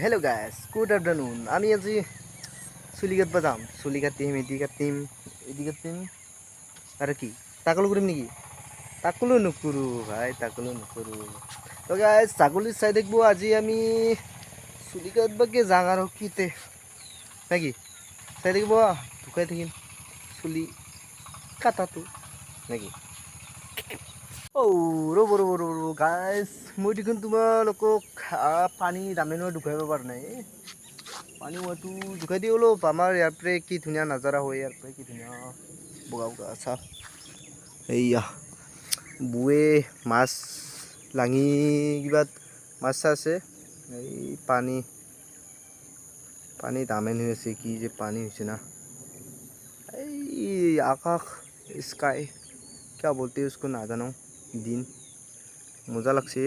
Hello guys, good afternoon. আমি আজি চুলি কাটবা যাম। চুলি কাটিম, এদি কাটিম আৰু কি তাকলো কৰিম নেকি? তাকলো নকৰো ভাই, তাকলো নকৰো। তো গাইস ছাগলীৰ চাই দেখব আজি আমি চুলি কাটবাকে যাং আৰু কিতে নাকি চাই দেখব ঢুকাই থাকিম চুলি কাটাটো নাকি। ৰ'ব গাইস, মই দেখোন তোমালোকক পানী দামেনৰ ঢুকাব পৰা নাই। পানী মইতো ঢুকাই দি অলপ আমাৰ ইয়াৰ পৰা কি ধুনীয়া নাজাৰা হয়, ইয়াৰ পৰা কি ধুনীয়া বগা বগা চাহ। এইয়া বুৱে মাছ লাঙি কিবা মাছ আছে। এই পানী দামেন হৈ আছে, কি যে পানী হৈছে না। এই আকাশ স্কাই क्या बोलते हैं उसको नाजानो दिन मजा लगছে।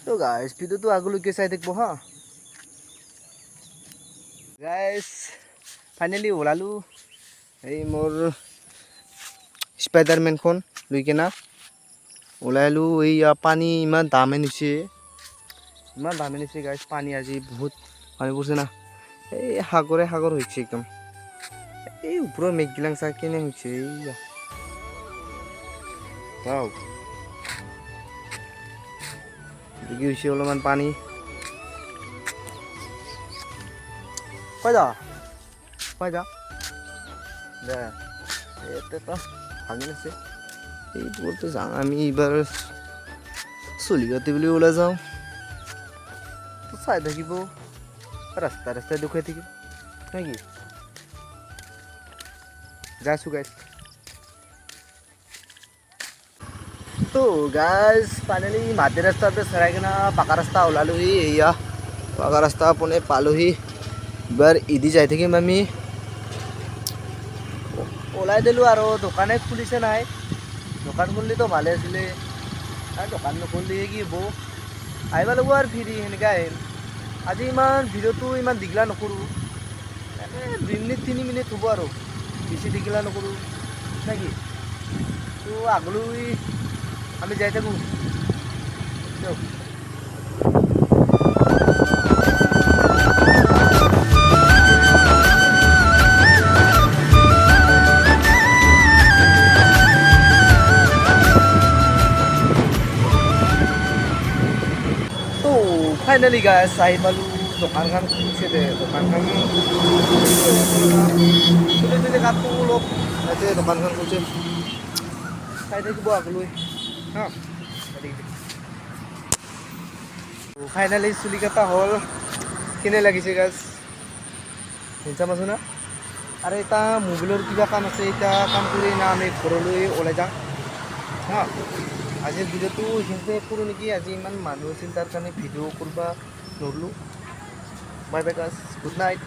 তো গাইস ভিডিওটো আগলৈকে চাই দেখব হা গাইস। ফাইনেলি ওলালো এই মোৰ স্পাইডাৰমেনখন লৈ কিনা ওলাইলো। এই পানী ইমান দামেন হৈছে গাইস। পানী আজি বহুত পানী পৰিছে না। এই সাগৰ হৈছে একদম। এই ওপৰৰ মেঘগিলাং চা কেনে হৈছে। ওয়াও দেখি হৈছে অলপমান পানী। কই যা দে এতে তো ভাঙি আছে। এইবোৰতো যাওঁ আমি এইবাৰ চুলি কাটিবলৈ ওলাই যাওঁ। তো চাই থাকিব ৰাস্তাই দুখাই থাকিম নাকি। যাইছোঁ গাইছ। তো গাইজ ফাইনেলি মাটি ৰাস্তাতে চৰাই কিনা পাকা ৰাস্তা ওলালোহি। এয়া পাকা ৰাস্তা পোনে পালোহি। এবাৰ ইদি যাই থাকিম আমি। ওলাই দিলোঁ আৰু দোকানে খুলিছে নাই। দোকান খুলিলেতো ভালে আছিলে, আৰু দোকান নখুলিলে কি হ'ব। আহিব লাগিব আৰু ফিৰি সেনেকৈ আহিম। আজি ইমান ভিডিঅ'টো ইমান দীঘলা নকৰোঁ, এনে 2 মিনিট 3 মিনিট হ'ব আৰু বেছি দীঘলা নকৰোঁ নাকি। তো আগলৈ আমি যাই থাকোঁ। তো ফাইনেলি গাইছ আহি পালোঁ। দোকানখন খুলিছে দে, দোকানখন খুলি কাটো অলপ ইয়াতে দোকানখন খুলিছে। চাই থাকিব আগলৈ হা। ফাইনেলি চুলি কটা হ'ল। কেনে লাগিছে গাইছ হিংসা মাছো না। আৰু এটা মোবাইলৰ কিবা কাম আছে, এতিয়া কাম কৰি না আমি ঘৰলৈ ওলাই যাম হা। আজিৰ ভিডিঅ'টো সেইখিনিতে কৰোঁ নেকি। আজি ইমান মানুহ আছিল তাৰ কাৰণে ভিডিঅ' কৰিব নৰলোঁ। বাই বাই গাইছ, গুড নাইট।